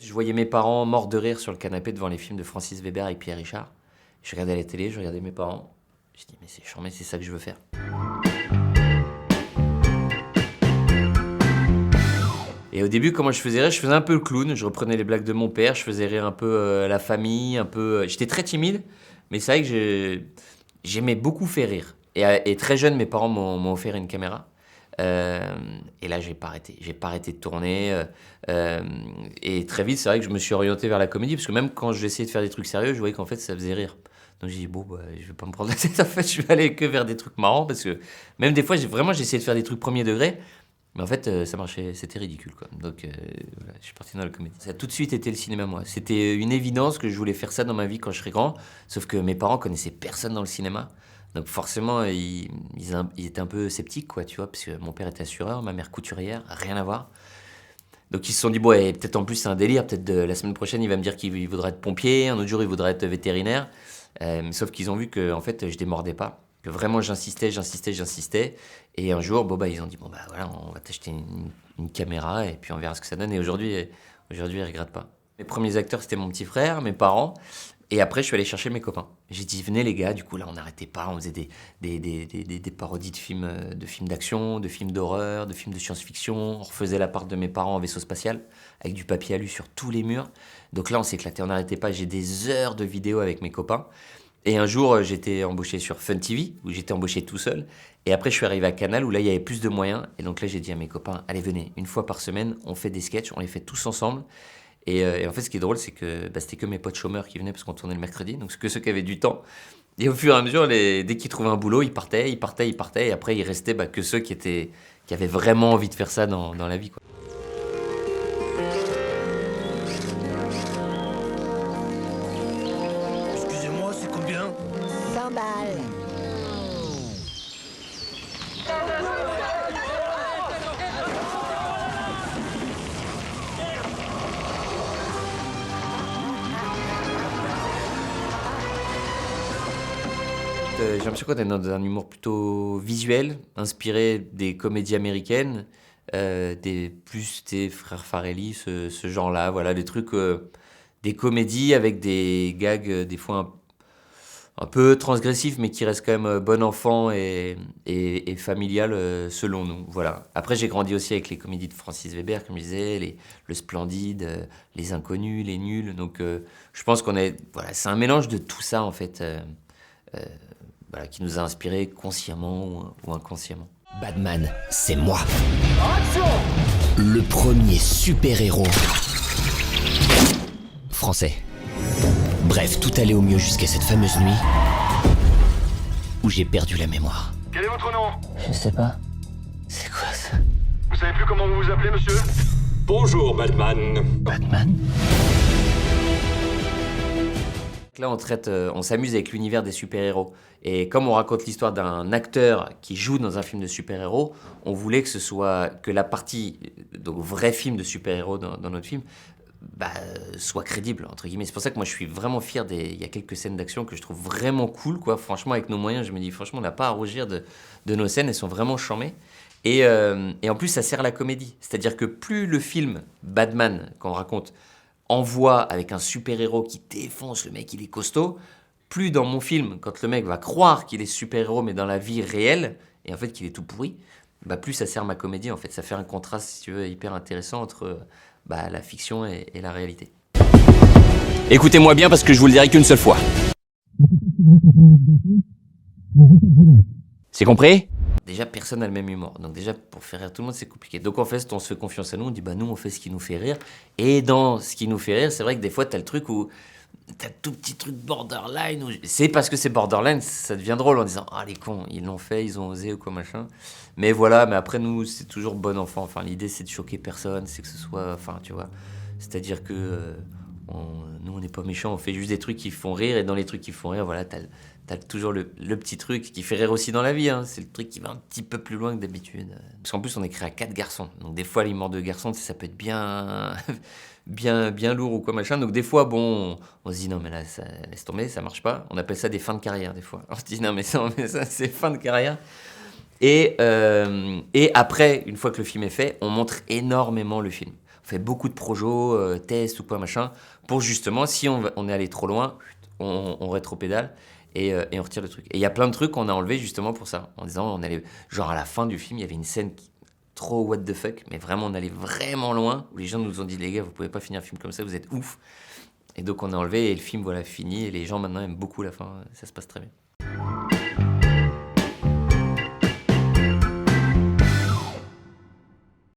Je voyais mes parents morts de rire sur le canapé devant les films de Francis Weber avec Pierre Richard. Je regardais la télé, je regardais mes parents. Je dis mais c'est charmé, c'est ça que je veux faire. Et au début, comment je faisais rire? Je faisais un peu le clown, je reprenais les blagues de mon père, je faisais rire un peu la famille, un peu... J'étais très timide, mais c'est vrai que j'aimais beaucoup faire rire. Et très jeune, mes parents m'ont offert une caméra. Et là, j'ai pas arrêté de tourner. Et très vite, c'est vrai que je me suis orienté vers la comédie, parce que même quand j'essayais de faire des trucs sérieux, je voyais qu'en fait, ça faisait rire. Donc j'ai dit, bon, bah, je vais pas me prendre la tête, en fait, je vais aller que vers des trucs marrants, parce que même des fois, j'ai essayé de faire des trucs premier degré, mais en fait, ça marchait, c'était ridicule, quoi. Donc voilà, je suis parti dans la comédie. Ça a tout de suite été le cinéma, moi. C'était une évidence que je voulais faire ça dans ma vie quand je serais grand, sauf que mes parents connaissaient personne dans le cinéma. Donc forcément, ils étaient un peu sceptiques, quoi, tu vois, parce que mon père était assureur, ma mère couturière, rien à voir. Donc ils se sont dit, bon, et peut-être en plus c'est un délire, peut-être la semaine prochaine il va me dire qu'il voudrait être pompier, un autre jour il voudrait être vétérinaire. Sauf qu'ils ont vu que en fait je démordais pas, que vraiment j'insistais. Et un jour, bon bah ils ont dit, bon bah voilà, on va t'acheter une caméra et puis on verra ce que ça donne. Et aujourd'hui ils regrettent pas. Mes premiers acteurs c'était mon petit frère, mes parents. Et après, je suis allé chercher mes copains. J'ai dit, venez les gars, du coup là on n'arrêtait pas, on faisait des parodies de films d'action, de films d'horreur, de films de science-fiction. On refaisait la part de mes parents en vaisseau spatial, avec du papier alu sur tous les murs. Donc là on s'éclatait, on n'arrêtait pas, j'ai des heures de vidéos avec mes copains. Et un jour, j'étais embauché sur Fun TV, où j'étais embauché tout seul. Et après, je suis arrivé à Canal, où là, il y avait plus de moyens. Et donc là, j'ai dit à mes copains, allez, venez, une fois par semaine, on fait des sketchs, on les fait tous ensemble. Et en fait, ce qui est drôle, c'est que c'était que mes potes chômeurs qui venaient parce qu'on tournait le mercredi, donc c'est que ceux qui avaient du temps. Et au fur et à mesure, dès qu'ils trouvaient un boulot, ils partaient. Et après, il restait que ceux qui avaient vraiment envie de faire ça dans la vie, quoi. Excusez-moi, c'est combien? 100 balles. J'ai l'impression qu'on est dans un humour plutôt visuel, inspiré des comédies américaines, des frères Farrelly, ce genre-là, voilà, des trucs, des comédies avec des gags des fois un peu transgressifs, mais qui restent quand même bon enfant et familial selon nous, voilà. Après, j'ai grandi aussi avec les comédies de Francis Weber, comme je disais, Le Splendide, Les Inconnus, Les Nuls, donc je pense voilà, c'est un mélange de tout ça en fait. Voilà, qui nous a inspirés consciemment ou inconsciemment. Batman, c'est moi. Le premier super-héros français. Bref, tout allait au mieux jusqu'à cette fameuse nuit où j'ai perdu la mémoire. Quel est votre nom? Je sais pas. C'est quoi ça? Vous savez plus comment vous vous appelez, monsieur? Bonjour, Batman. Batman? Là, on s'amuse avec l'univers des super-héros. Et comme on raconte l'histoire d'un acteur qui joue dans un film de super-héros, on voulait que la partie, donc vrai film de super-héros dans notre film, soit crédible, entre guillemets. C'est pour ça que moi, je suis vraiment fier il y a quelques scènes d'action que je trouve vraiment cool, quoi. Franchement, avec nos moyens, je me dis, franchement, on n'a pas à rougir de nos scènes, elles sont vraiment charmées. Et en plus, ça sert à la comédie. C'est-à-dire que plus le film Batman, qu'on raconte, envoie avec un super-héros qui défonce, le mec il est costaud, plus dans mon film, quand le mec va croire qu'il est super-héros mais dans la vie réelle, et en fait qu'il est tout pourri, plus ça sert ma comédie en fait, ça fait un contraste si tu veux hyper intéressant entre la fiction et la réalité. Écoutez-moi bien parce que je vous le dirai qu'une seule fois. C'est compris? Déjà, personne n'a le même humour. Donc déjà, pour faire rire tout le monde, c'est compliqué. Donc en fait, on se fait confiance à nous, on dit, nous, on fait ce qui nous fait rire. Et dans ce qui nous fait rire, c'est vrai que des fois, t'as le truc où t'as tout petit truc borderline. C'est parce que c'est borderline, ça devient drôle en disant, ah, les cons, ils l'ont fait, ils ont osé ou quoi, machin. Mais voilà, mais après, nous, c'est toujours bon enfant. Enfin, l'idée, c'est de choquer personne, c'est que ce soit, enfin, tu vois. C'est-à-dire que nous, on n'est pas méchants, on fait juste des trucs qui font rire. Et dans les trucs qui font rire, voilà, t'as toujours le petit truc qui fait rire aussi dans la vie, hein. C'est le truc qui va un petit peu plus loin que d'habitude. Parce qu'en plus, on est créé à 4 garçons. Donc des fois, l'humour de garçon, ça peut être bien, bien lourd ou quoi machin. Donc des fois, bon, on se dit non mais là, laisse tomber, ça marche pas. On appelle ça des fins de carrière des fois. On se dit non mais ça c'est fin de carrière. Et après, une fois que le film est fait, on montre énormément le film. On fait beaucoup de projos, tests ou quoi, machin, pour justement, si on est allé trop loin, on rétropédale et on retire le truc. Et il y a plein de trucs qu'on a enlevés justement pour ça, en disant, on allait, genre à la fin du film, il y avait une scène trop what the fuck, mais vraiment, on allait vraiment loin, où les gens nous ont dit, les gars, vous pouvez pas finir un film comme ça, vous êtes ouf. Et donc on a enlevé, et le film, voilà, fini, et les gens maintenant aiment beaucoup la fin, ça se passe très bien.